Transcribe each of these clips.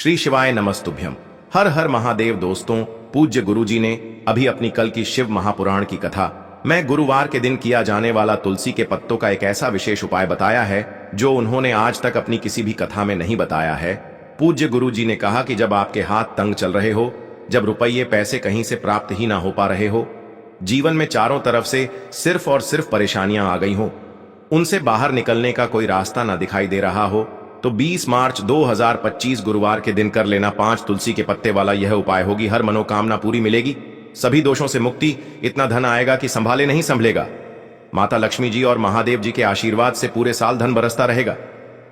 श्री शिवाय नमस्तुभ्यम। हर हर महादेव। दोस्तों, पूज्य गुरुजी ने अभी अपनी कल की शिव महापुराण की कथा में गुरुवार के दिन किया जाने वाला तुलसी के पत्तों का एक ऐसा विशेष उपाय बताया है जो उन्होंने आज तक अपनी किसी भी कथा में नहीं बताया है। पूज्य गुरुजी ने कहा कि जब आपके हाथ तंग चल रहे हो, जब रुपये पैसे कहीं से प्राप्त ही ना हो पा रहे हो, जीवन में चारों तरफ से सिर्फ और सिर्फ परेशानियां आ गई हो, उनसे बाहर निकलने का कोई रास्ता ना दिखाई दे रहा हो, तो 20 मार्च 2025 गुरुवार के दिन कर लेना 5 तुलसी के पत्ते वाला यह उपाय होगी। हर मनोकामना पूरी मिलेगी, सभी दोषों से मुक्ति, इतना धन आएगा कि संभाले नहीं संभलेगा। माता लक्ष्मी जी और महादेव जी के आशीर्वाद से पूरे साल धन बरसता रहेगा।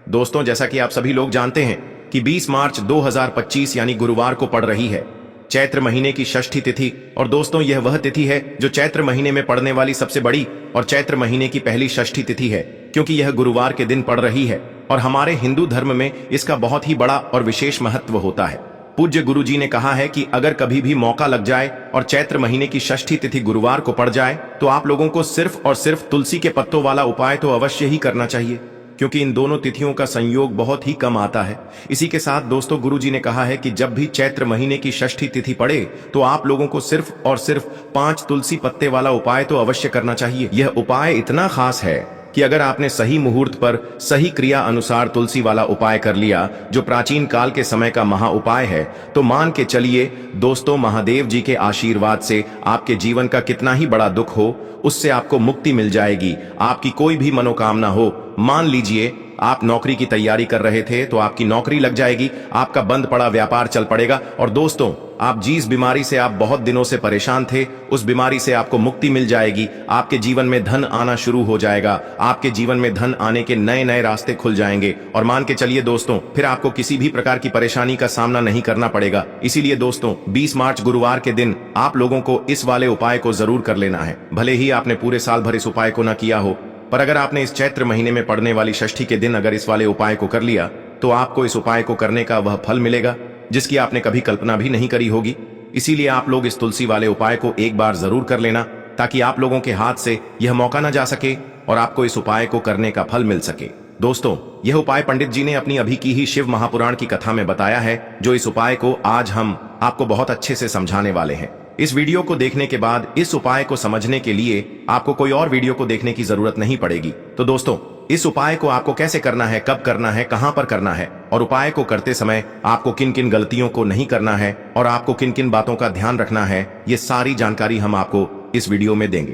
दोस्तों, जैसा कि आप सभी लोग जानते हैं कि 20 मार्च 2025 यानी गुरुवार को पड़ रही है चैत्र महीने की षष्ठी तिथि। और दोस्तों, यह वह तिथि है जो चैत्र महीने में पड़ने वाली सबसे बड़ी और चैत्र महीने की पहली षष्ठी तिथि है, क्योंकि यह गुरुवार के दिन पड़ रही है और हमारे हिंदू धर्म में इसका बहुत ही बड़ा और विशेष महत्व होता है। पूज्य गुरुजी ने कहा है कि अगर कभी भी मौका लग जाए और चैत्र महीने की षष्ठी तिथि गुरुवार को पड़ जाए तो आप लोगों को सिर्फ और सिर्फ तुलसी के पत्तों वाला उपाय तो अवश्य ही करना चाहिए, क्योंकि इन दोनों तिथियों का संयोग बहुत ही कम आता है। इसी के साथ दोस्तों, गुरुजी ने कहा है कि जब भी चैत्र महीने की षष्ठी तिथि पड़े तो आप लोगों को सिर्फ और सिर्फ 5 तुलसी पत्ते वाला उपाय तो अवश्य करना चाहिए। यह उपाय इतना खास है कि अगर आपने सही मुहूर्त पर सही क्रिया अनुसार तुलसी वाला उपाय कर लिया, जो प्राचीन काल के समय का महा उपाय है, तो मान के चलिए दोस्तों, महादेव जी के आशीर्वाद से आपके जीवन का कितना ही बड़ा दुख हो, उससे आपको मुक्ति मिल जाएगी। आपकी कोई भी मनोकामना हो, मान लीजिए आप नौकरी की तैयारी कर रहे थे तो आपकी नौकरी लग जाएगी, आपका बंद पड़ा व्यापार चल पड़ेगा। और दोस्तों, आप जिस बीमारी से आप बहुत दिनों से परेशान थे, उस बीमारी से आपको मुक्ति मिल जाएगी। आपके जीवन में धन आना शुरू हो जाएगा, आपके जीवन में धन आने के नए नए रास्ते खुल जाएंगे। और मान के चलिए दोस्तों, फिर आपको किसी भी प्रकार की परेशानी का सामना नहीं करना पड़ेगा। इसीलिए दोस्तों, 20 मार्च गुरुवार के दिन आप लोगों को इस वाले उपाय को जरूर कर लेना है। भले ही आपने पूरे साल भर इस उपाय को न किया हो, पर अगर आपने इस चैत्र महीने में पड़ने वाली षष्ठी के दिन अगर इस वाले उपाय को कर लिया तो आपको इस उपाय को करने का वह फल मिलेगा जिसकी आपने कभी कल्पना भी नहीं करी होगी। इसीलिए आप लोग इस तुलसी वाले उपाय को एक बार जरूर कर लेना, ताकि आप लोगों के हाथ से यह मौका न जा सके और आपको इस उपाय को करने का फल मिल सके। दोस्तों, यह उपाय पंडित जी ने अपनी अभी की ही शिव महापुराण की कथा में बताया है, जो इस उपाय को आज हम आपको बहुत अच्छे से समझाने वाले हैं। इस वीडियो को देखने के बाद इस उपाय को समझने के लिए आपको कोई और वीडियो को देखने की जरूरत नहीं पड़ेगी। तो दोस्तों, इस उपाय को आपको कैसे करना है, कब करना है, कहां पर करना है और उपाय को करते समय आपको किन किन गलतियों को नहीं करना है और आपको किन किन बातों का ध्यान रखना है, ये सारी जानकारी हम आपको इस वीडियो में देंगे।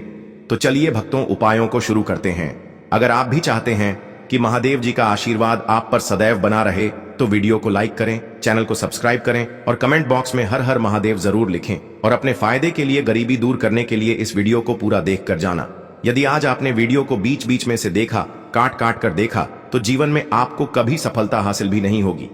तो चलिए भक्तों, उपायों को शुरू करते हैं। अगर आप भी चाहते हैं कि महादेव जी का आशीर्वाद आप पर सदैव बना रहे तो वीडियो को लाइक करें, चैनल को सब्सक्राइब करें और कमेंट बॉक्स में हर हर महादेव जरूर लिखें। और अपने फायदे के लिए, गरीबी दूर करने के लिए इस वीडियो को पूरा देख कर जाना। यदि आज आपने वीडियो को बीच बीच में से देखा, काट काट कर देखा, तो जीवन में आपको कभी सफलता हासिल भी नहीं होगी।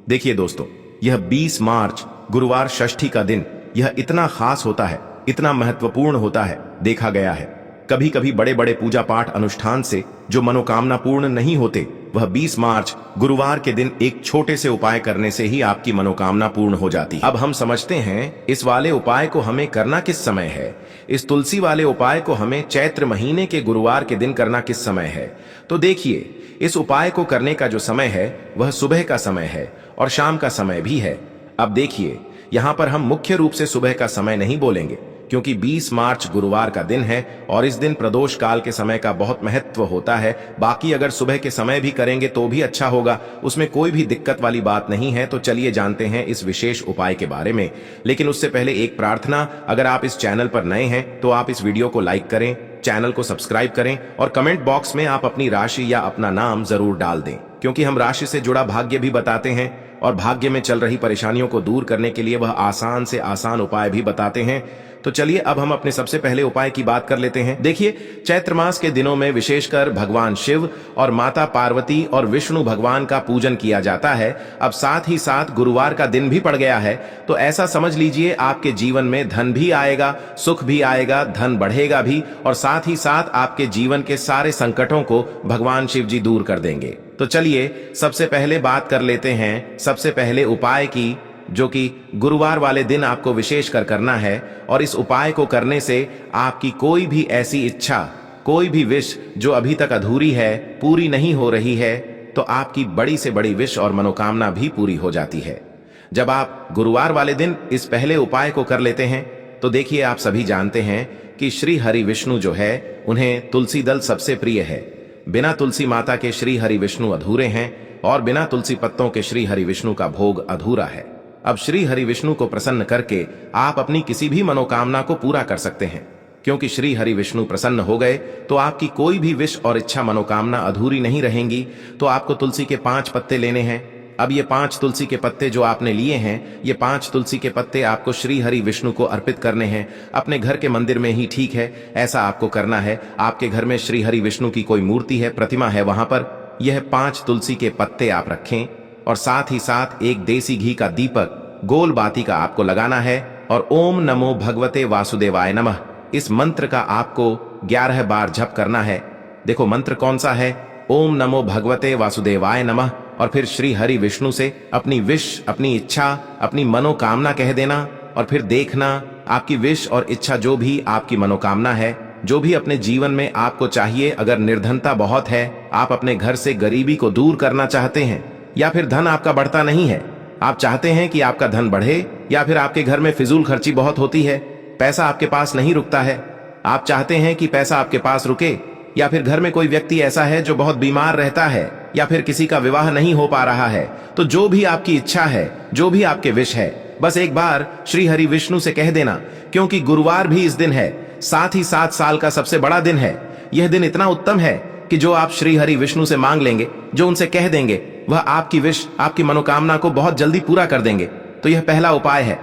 देखिए दोस्तों, यह 20 मार्च गुरुवार षष्ठी का दिन यह इतना खास होता है, इतना महत्वपूर्ण होता है। देखा गया है कभी कभी बड़े बड़े पूजा पाठ अनुष्ठान से जो मनोकामना पूर्ण नहीं होते, वह 20 मार्च गुरुवार के दिन एक छोटे से उपाय करने से ही आपकी मनोकामना पूर्ण हो जाती है। अब हम समझते हैं इस वाले उपाय को हमें करना किस समय है। इस तुलसी वाले उपाय को हमें चैत्र महीने के गुरुवार के दिन करना किस समय है। तो देखिए, इस उपाय को करने का जो समय है वह सुबह का समय है और शाम का समय भी है। अब देखिए, यहाँ पर हम मुख्य रूप से सुबह का समय नहीं बोलेंगे, क्योंकि 20 मार्च गुरुवार का दिन है और इस दिन प्रदोष काल के समय का बहुत महत्व होता है। बाकी अगर सुबह के समय भी करेंगे तो भी अच्छा होगा, उसमें कोई भी दिक्कत वाली बात नहीं है। तो चलिए जानते हैं इस विशेष उपाय के बारे में। लेकिन उससे पहले एक प्रार्थना, अगर आप इस चैनल पर नए हैं तो आप इस वीडियो को लाइक करें, चैनल को सब्सक्राइब करें और कमेंट बॉक्स में आप अपनी राशि या अपना नाम जरूर डाल दें, क्योंकि हम राशि से जुड़ा भाग्य भी बताते हैं और भाग्य में चल रही परेशानियों को दूर करने के लिए वह आसान से आसान उपाय भी बताते हैं। तो चलिए अब हम अपने सबसे पहले उपाय की बात कर लेते हैं। देखिए, चैत्र मास के दिनों में विशेषकर भगवान शिव और माता पार्वती और विष्णु भगवान का पूजन किया जाता है। अब साथ ही साथ गुरुवार का दिन भी पड़ गया है, तो ऐसा समझ लीजिए आपके जीवन में धन भी आएगा, सुख भी आएगा, धन बढ़ेगा भी, और साथ ही साथ आपके जीवन के सारे संकटों को भगवान शिव जी दूर कर देंगे। तो चलिए सबसे पहले बात कर लेते हैं सबसे पहले उपाय की, जो कि गुरुवार वाले दिन आपको विशेषकर करना है। और इस उपाय को करने से आपकी कोई भी ऐसी इच्छा, कोई भी विश जो अभी तक अधूरी है, पूरी नहीं हो रही है, तो आपकी बड़ी से बड़ी विश और मनोकामना भी पूरी हो जाती है। जब आप गुरुवार वाले दिन इस पहले उपाय को कर लेते हैं तो देखिए, आप सभी जानते हैं कि श्री हरि विष्णु जो है, उन्हें तुलसी दल सबसे प्रिय है। बिना तुलसी माता के श्री हरि विष्णु अधूरे हैं और बिना तुलसी पत्तों के श्री हरि विष्णु का भोग अधूरा है। अब श्री हरि विष्णु को प्रसन्न करके आप अपनी किसी भी मनोकामना को पूरा कर सकते हैं, क्योंकि श्री हरि विष्णु प्रसन्न हो गए तो आपकी कोई भी विश और इच्छा मनोकामना अधूरी नहीं रहेंगी। तो आपको तुलसी के 5 पत्ते लेने हैं। अब ये 5 तुलसी के पत्ते जो आपने लिए हैं, ये 5 तुलसी के पत्ते आपको श्री हरि विष्णु को अर्पित करने हैं। अपने घर के मंदिर में ही ठीक है, ऐसा आपको करना है। आपके घर में श्री हरि विष्णु की कोई मूर्ति है, प्रतिमा है, वहां पर यह 5 तुलसी के पत्ते आप रखें और साथ ही साथ एक देसी घी का दीपक गोल बाती का आपको लगाना है और ओम नमो भगवते वासुदेवाय नमः इस मंत्र का आपको 11 बार जप करना है। देखो मंत्र कौन सा है, ओम नमो भगवते वासुदेवाय नमः, और फिर श्री हरि विष्णु से अपनी विश, अपनी इच्छा, अपनी मनोकामना कह देना और फिर देखना आपकी विश और इच्छा, जो भी आपकी मनोकामना है, जो भी अपने जीवन में आपको चाहिए। अगर निर्धनता बहुत है, आप अपने घर से गरीबी को दूर करना चाहते हैं, या फिर धन आपका बढ़ता नहीं है, आप चाहते हैं कि आपका धन बढ़े, या फिर आपके घर में फिजूल खर्ची बहुत होती है, पैसा आपके पास नहीं रुकता है, आप चाहते हैं कि पैसा आपके पास रुके, या फिर घर में कोई व्यक्ति ऐसा है जो बहुत बीमार रहता है, या फिर किसी का विवाह नहीं हो पा रहा है, तो जो भी आपकी इच्छा है, जो भी आपके विश है, बस एक बार श्री हरि विष्णु से कह देना। क्योंकि गुरुवार भी इस दिन है, साथ ही साथ साल का सबसे बड़ा दिन है। यह दिन इतना उत्तम है कि जो आप श्री हरि विष्णु से मांग लेंगे, जो उनसे कह देंगे, वह आपकी विश, आपकी मनोकामना को बहुत जल्दी पूरा कर देंगे। तो यह पहला उपाय है।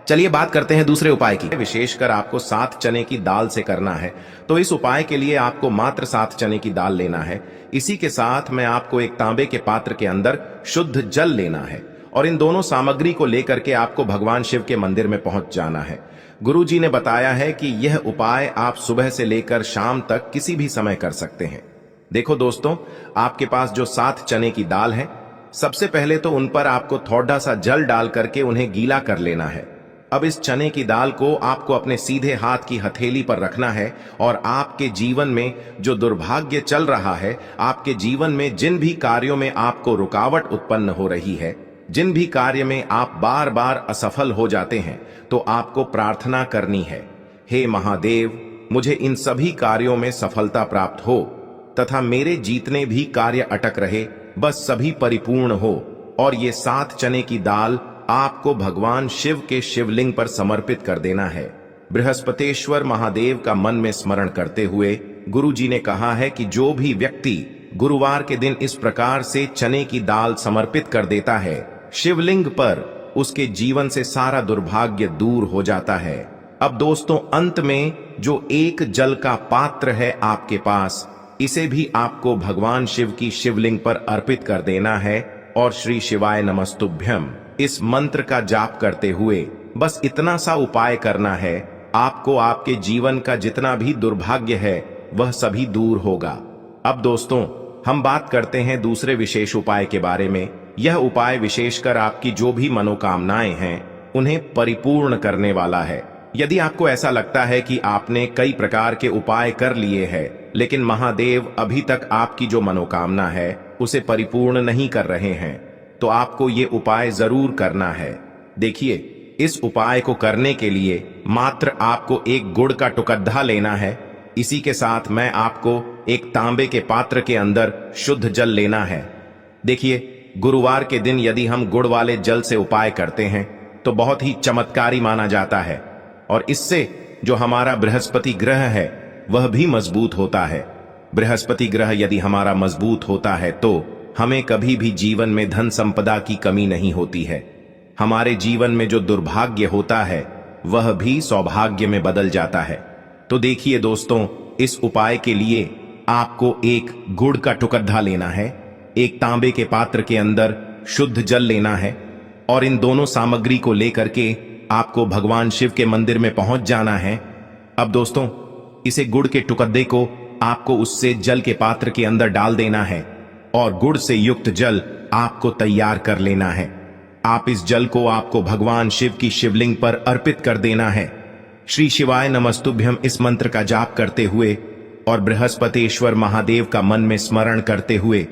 चलिए बात करते हैं दूसरे उपाय की। विशेषकर आपको 7 चने की दाल से करना है। तो इस उपाय के लिए आपको मात्र 7 चने की दाल लेना है। इसी के साथ में आपको एक तांबे के पात्र के अंदर शुद्ध जल लेना है और इन दोनों सामग्री को लेकर के आपको भगवान शिव के मंदिर में पहुंच जाना है। गुरुजी ने बताया है कि यह उपाय आप सुबह से लेकर शाम तक किसी भी समय कर सकते हैं। देखो दोस्तों, आपके पास जो 7 चने की दाल है, सबसे पहले तो उन पर आपको थोड़ा सा जल डाल करके उन्हें गीला कर लेना है। अब इस चने की दाल को आपको अपने सीधे हाथ की हथेली पर रखना है और आपके जीवन में जो दुर्भाग्य चल रहा है, आपके जीवन में जिन भी कार्यों में आपको रुकावट उत्पन्न हो रही है, जिन भी कार्य में आप बार बार असफल हो जाते हैं, तो आपको प्रार्थना करनी है, हे महादेव, मुझे इन सभी कार्यों में सफलता प्राप्त हो तथा मेरे जितने भी कार्य अटक रहे, बस सभी परिपूर्ण हो। और ये 7 चने की दाल आपको भगवान शिव के शिवलिंग पर समर्पित कर देना है। बृहस्पतेश्वर महादेव का मन में स्मरण करते हुए गुरुजी ने कहा है कि जो भी व्यक्ति गुरुवार के दिन इस प्रकार से चने की दाल समर्पित कर देता है शिवलिंग पर, उसके जीवन से सारा दुर्भाग्य दूर हो जाता है। अब दोस्तों, अंत में जो एक जल का पात्र है आपके पास, इसे भी आपको भगवान शिव की शिवलिंग पर अर्पित कर देना है और श्री शिवाय नमस्तुभ्यम इस मंत्र का जाप करते हुए बस इतना सा उपाय करना है। आपको आपके जीवन का जितना भी दुर्भाग्य है वह सभी दूर होगा। अब दोस्तों, हम बात करते हैं दूसरे विशेष उपाय के बारे में। यह उपाय विशेषकर आपकी जो भी मनोकामनाएं हैं उन्हें परिपूर्ण करने वाला है। यदि आपको ऐसा लगता है कि आपने कई प्रकार के उपाय कर लिए हैं, लेकिन महादेव अभी तक आपकी जो मनोकामना है उसे परिपूर्ण नहीं कर रहे हैं, तो आपको ये उपाय जरूर करना है। देखिए, इस उपाय को करने के लिए मात्र आपको एक गुड़ का टुकड़ा लेना है। इसी के साथ मैं आपको एक तांबे के पात्र के अंदर शुद्ध जल लेना है। देखिए, गुरुवार के दिन यदि हम गुड़ वाले जल से उपाय करते हैं तो बहुत ही चमत्कारी माना जाता है और इससे जो हमारा बृहस्पति ग्रह है वह भी मजबूत होता है। बृहस्पति ग्रह यदि हमारा मजबूत होता है तो हमें कभी भी जीवन में धन संपदा की कमी नहीं होती है। हमारे जीवन में जो दुर्भाग्य होता है वह भी सौभाग्य में बदल जाता है। तो देखिए दोस्तों, इस उपाय के लिए आपको एक गुड़ का टुकड़ा लेना है, एक तांबे के पात्र के अंदर शुद्ध जल लेना है और इन दोनों सामग्री को लेकर के आपको भगवान शिव के मंदिर में पहुंच जाना है। अब दोस्तों, इसे गुड़ के टुकड़े को आपको उससे जल के पात्र के अंदर डाल देना है और गुड़ से युक्त जल आपको तैयार कर लेना है। आप इस जल को आपको भगवान शिव की शिवलिंग पर अर्पित कर देना है। श्री शिवाय नमस्तुभ्यम इस मंत्र का जाप करते हुए और बृहस्पतेश्वर महादेव का मन में स्मरण करते हुए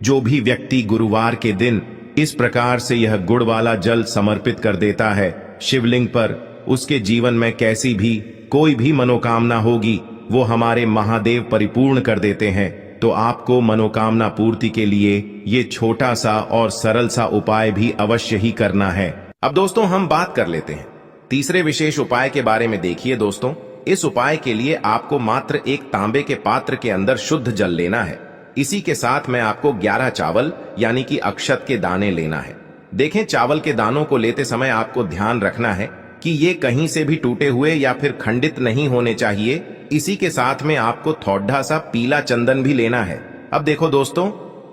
जो भी व्यक्ति गुरुवार के दिन इस प्रकार से यह गुड़ वाला जल समर्पित कर देता है शिवलिंग पर, उसके जीवन में कैसी भी कोई भी मनोकामना होगी वो हमारे महादेव परिपूर्ण कर देते हैं। तो आपको मनोकामना पूर्ति के लिए ये छोटा सा और सरल सा उपाय भी अवश्य ही करना है। अब दोस्तों हम बात कर लेते हैं तीसरे विशेष उपाय के बारे में। देखिए दोस्तों, इस उपाय के लिए आपको मात्र एक तांबे के पात्र के अंदर शुद्ध जल लेना है। इसी के साथ में आपको 11 चावल यानी कि अक्षत के दाने लेना है। देखें, चावल के दानों को लेते समय आपको ध्यान रखना है कि ये कहीं से भी टूटे हुए या फिर खंडित नहीं होने चाहिए। इसी के साथ में आपको थोड़ा सा पीला चंदन भी लेना है। अब देखो दोस्तों,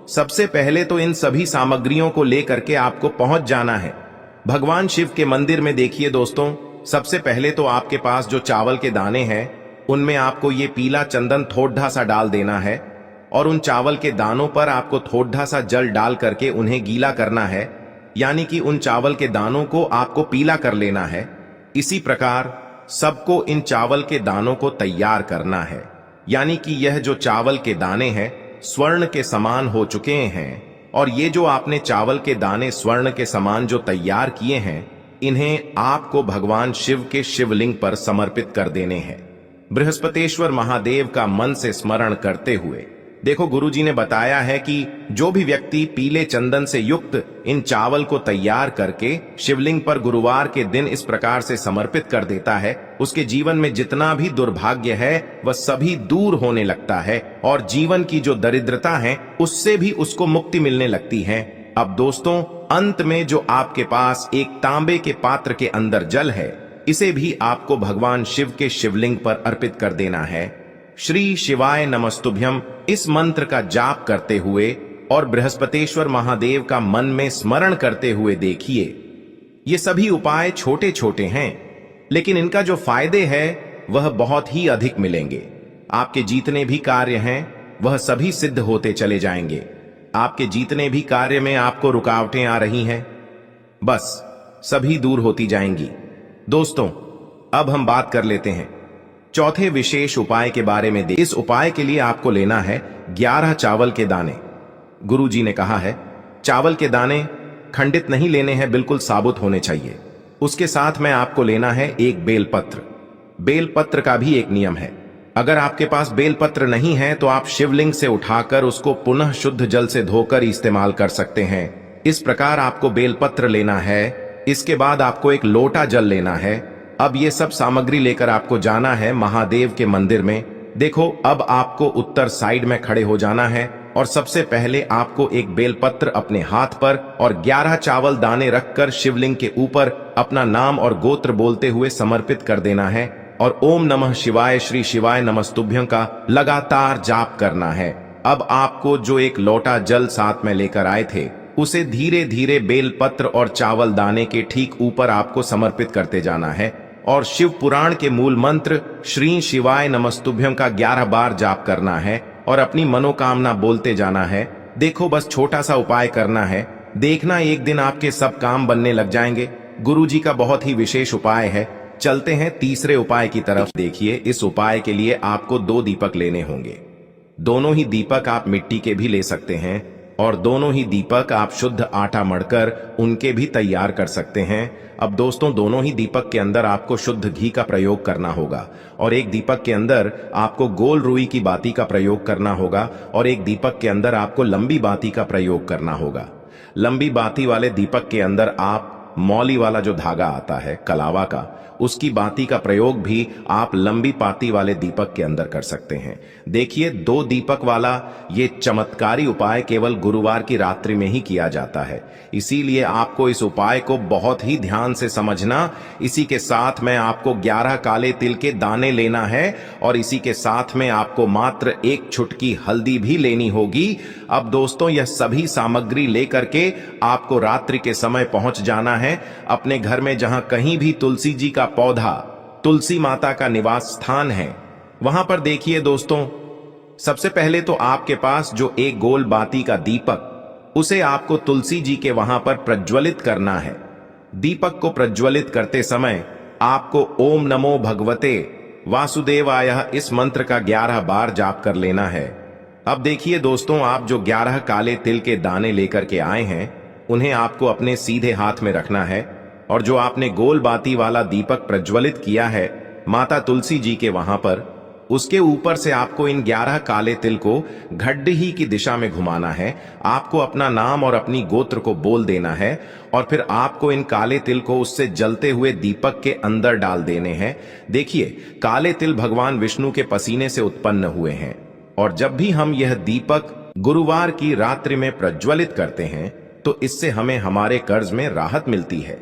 सबसे पहले तो इन सभी सामग्रियों को लेकर के आपको पहुंच जाना है भगवान शिव के मंदिर में। देखिए दोस्तों, सबसे पहले तो आपके पास जो चावल के दाने हैं उनमें आपको ये पीला चंदन थोड़ा सा डाल देना है और उन चावल के दानों पर आपको थोड़ा सा जल डाल करके उन्हें गीला करना है, यानी कि उन चावल के दानों को आपको पीला कर लेना है। इसी प्रकार सबको इन चावल के दानों को तैयार करना है, यानी कि यह जो चावल के दाने हैं स्वर्ण के समान हो चुके हैं। और ये जो आपने चावल के दाने स्वर्ण के समान जो तैयार किए हैं, इन्हें आपको भगवान शिव के शिवलिंग पर समर्पित कर देने हैं बृहस्पतेश्वर महादेव का मन से स्मरण करते हुए। देखो, गुरुजी ने बताया है कि जो भी व्यक्ति पीले चंदन से युक्त इन चावल को तैयार करके शिवलिंग पर गुरुवार के दिन इस प्रकार से समर्पित कर देता है, उसके जीवन में जितना भी दुर्भाग्य है वह सभी दूर होने लगता है और जीवन की जो दरिद्रता है उससे भी उसको मुक्ति मिलने लगती है। अब दोस्तों, अंत में जो आपके पास एक तांबे के पात्र के अंदर जल है, इसे भी आपको भगवान शिव के शिवलिंग पर अर्पित कर देना है। श्री शिवाय नमस्तुभ्यम इस मंत्र का जाप करते हुए और बृहस्पतेश्वर महादेव का मन में स्मरण करते हुए देखिए, ये सभी उपाय छोटे छोटे हैं लेकिन इनका जो फायदे हैं वह बहुत ही अधिक मिलेंगे। आपके जितने भी कार्य हैं वह सभी सिद्ध होते चले जाएंगे। आपके जितने भी कार्य में आपको रुकावटें आ रही हैं, बस सभी दूर होती जाएंगी। दोस्तों, अब हम बात कर लेते हैं चौथे विशेष उपाय के बारे में। इस उपाय के लिए आपको लेना है 11 चावल के दाने। गुरुजी ने कहा है चावल के दाने खंडित नहीं लेने हैं, बिल्कुल साबुत होने चाहिए। उसके साथ में आपको लेना है एक बेलपत्र। बेलपत्र का भी एक नियम है, अगर आपके पास बेलपत्र नहीं है तो आप शिवलिंग से उठाकर उसको पुनः शुद्ध जल से धोकर इस्तेमाल कर सकते हैं। इस प्रकार आपको बेलपत्र लेना है। इसके बाद आपको एक लोटा जल लेना है। अब ये सब सामग्री लेकर आपको जाना है महादेव के मंदिर में। देखो, अब आपको उत्तर साइड में खड़े हो जाना है और सबसे पहले आपको एक बेलपत्र अपने हाथ पर और 11 चावल दाने रखकर शिवलिंग के ऊपर अपना नाम और गोत्र बोलते हुए समर्पित कर देना है और ओम नमः शिवाय श्री शिवाय नमस्तुभ्यं का लगातार जाप करना है। अब आपको जो एक लोटा जल साथ में लेकर आए थे उसे धीरे धीरे बेलपत्र और चावल दाने के ठीक ऊपर आपको समर्पित करते जाना है और शिव पुराण के मूल मंत्र श्री शिवाय नमस्तुभ्यं का 11 बार जाप करना है और अपनी मनोकामना बोलते जाना है। देखो, बस छोटा सा उपाय करना है, देखना एक दिन आपके सब काम बनने लग जाएंगे। गुरुजी का बहुत ही विशेष उपाय है। चलते हैं तीसरे उपाय की तरफ। देखिए, इस उपाय के लिए आपको 2 दीपक लेने होंगे। दोनों ही दीपक आप मिट्टी के भी ले सकते हैं और दोनों ही दीपक आप शुद्ध आटा मढ़कर उनके भी तैयार कर सकते हैं। अब दोस्तों, दोनों ही दीपक के अंदर आपको शुद्ध घी का प्रयोग करना होगा और एक दीपक के अंदर आपको गोल रुई की बाती का प्रयोग करना होगा और एक दीपक के अंदर आपको लंबी बाती का प्रयोग करना होगा। लंबी बाती वाले दीपक के अंदर आप मौली वाला जो धागा आता है कलावा का, उसकी बाती का प्रयोग भी आप लंबी पाती वाले दीपक के अंदर कर सकते हैं। देखिए, 2 दीपक वाला ये चमत्कारी उपाय केवल गुरुवार की रात्रि में ही किया जाता है, इसीलिए आपको इस उपाय को बहुत ही ध्यान से समझना। इसी के साथ में आपको 11 काले तिल के दाने लेना है और इसी के साथ में आपको मात्र 1 चुटकी हल्दी भी लेनी होगी। अब दोस्तों, यह सभी सामग्री लेकर के आपको रात्रि के समय पहुंच जाना है अपने घर में, जहां कहीं भी तुलसी जी का पौधा, तुलसी माता का निवास स्थान है, वहां पर देखिए दोस्तों, सबसे पहले तो आपके पास जो एक गोल बाती का दीपक, उसे आपको तुलसी जी के वहां पर प्रज्वलित करना है। दीपक को प्रज्वलित करते समय आपको ओम नमो भगवते वासुदेवाय इस मंत्र का 11 बार जाप कर लेना है। अब देखिए दोस्तों, आप जो 11 काले तिल के दाने लेकर के आए हैं, उन्हें आपको अपने सीधे हाथ में रखना है और जो आपने गोल बाती वाला दीपक प्रज्वलित किया है माता तुलसी जी के वहां पर, उसके ऊपर से आपको इन 11 काले तिल को घड्डी की दिशा में घुमाना है। आपको अपना नाम और अपनी गोत्र को बोल देना है और फिर आपको इन काले तिल को उससे जलते हुए दीपक के अंदर डाल देने हैं। देखिए, काले तिल भगवान विष्णु के पसीने से उत्पन्न हुए हैं और जब भी हम यह दीपक गुरुवार की रात्रि में प्रज्वलित करते हैं तो इससे हमें हमारे कर्ज में राहत मिलती है।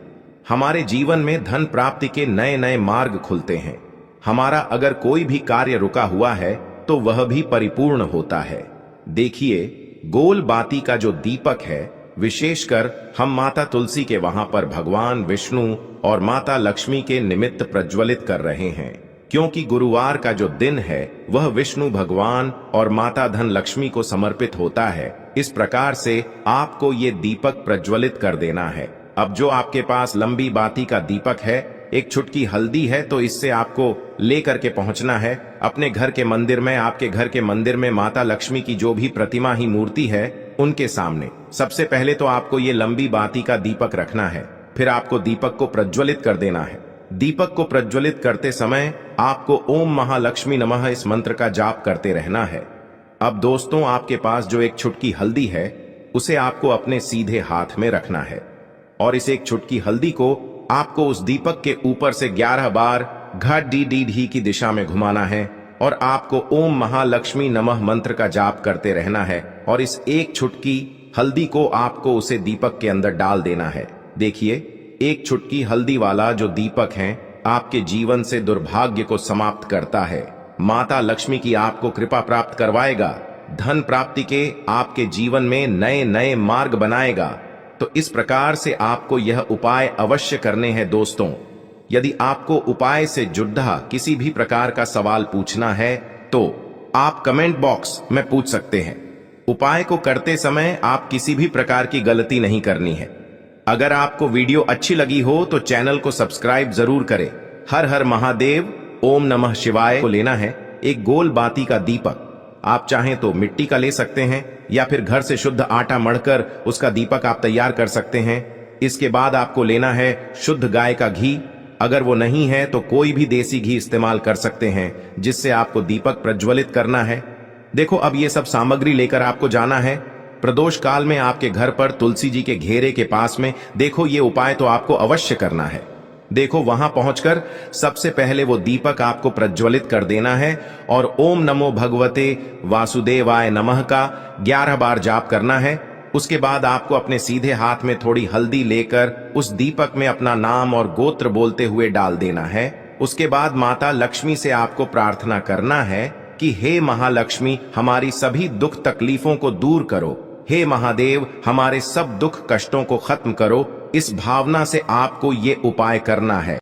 हमारे जीवन में धन प्राप्ति के नए नए मार्ग खुलते हैं। हमारा अगर कोई भी कार्य रुका हुआ है तो वह भी परिपूर्ण होता है। देखिए, गोल बाती का जो दीपक है विशेषकर हम माता तुलसी के वहां पर भगवान विष्णु और माता लक्ष्मी के निमित्त प्रज्वलित कर रहे हैं, क्योंकि गुरुवार का जो दिन है वह विष्णु भगवान और माता धन लक्ष्मी को समर्पित होता है। इस प्रकार से आपको ये दीपक प्रज्वलित कर देना है। अब जो आपके पास लंबी बाती का दीपक है, एक छुटकी हल्दी है, तो इससे आपको लेकर के पहुंचना है अपने घर के मंदिर में। आपके घर के मंदिर में माता लक्ष्मी की जो भी प्रतिमा ही मूर्ति है उनके सामने सबसे पहले तो आपको ये लंबी बाती का दीपक रखना है। फिर आपको दीपक को प्रज्वलित कर देना है। दीपक को प्रज्वलित करते समय आपको ओम महालक्ष्मी नमः इस मंत्र का जाप करते रहना है। अब दोस्तों, आपके पास जो एक छुटकी हल्दी है उसे आपको अपने सीधे हाथ में रखना है और इस एक छुटकी हल्दी को आपको उस दीपक के ऊपर से 11 बार घड़ी की दिशा में घुमाना है और आपको ओम महालक्ष्मी नमः मंत्र का जाप करते रहना है और इस एक छुटकी हल्दी को आपको उसे दीपक के अंदर डाल देना है। देखिए, एक छुटकी हल्दी वाला जो दीपक है आपके जीवन से दुर्भाग्य को समाप्त करता है। माता लक्ष्मी की आपको कृपा प्राप्त करवाएगा, धन प्राप्ति के आपके जीवन में नए नए मार्ग बनाएगा। तो इस प्रकार से आपको यह उपाय अवश्य करने हैं दोस्तों। यदि आपको उपाय से जुड़ा किसी भी प्रकार का सवाल पूछना है तो आप कमेंट बॉक्स में पूछ सकते हैं। उपाय को करते समय आप किसी भी प्रकार की गलती नहीं करनी है। अगर आपको वीडियो अच्छी लगी हो तो चैनल को सब्सक्राइब जरूर करें। हर हर महादेव, ओम नमः शिवाय को लेना है एक गोल बाती का दीपक। आप चाहें तो मिट्टी का ले सकते हैं या फिर घर से शुद्ध आटा मढ़कर उसका दीपक आप तैयार कर सकते हैं। इसके बाद आपको लेना है शुद्ध गाय का घी। अगर वो नहीं है तो कोई भी देसी घी इस्तेमाल कर सकते हैं जिससे आपको दीपक प्रज्वलित करना है। देखो, अब ये सब सामग्री लेकर आपको जाना है प्रदोष काल में आपके घर पर तुलसी जी के घेरे के पास में। देखो, ये उपाय तो आपको अवश्य करना है। देखो, वहां पहुंचकर सबसे पहले वो दीपक आपको प्रज्वलित कर देना है और ओम नमो भगवते वासुदेवाय नमः का 11 बार जाप करना है। उसके बाद आपको अपने सीधे हाथ में थोड़ी हल्दी लेकर उस दीपक में अपना नाम और गोत्र बोलते हुए डाल देना है। उसके बाद माता लक्ष्मी से आपको प्रार्थना करना है कि हे महालक्ष्मी, हमारी सभी दुख तकलीफों को दूर करो। हे महादेव, हमारे सब दुख कष्टों को खत्म करो। इस भावना से आपको ये उपाय करना है।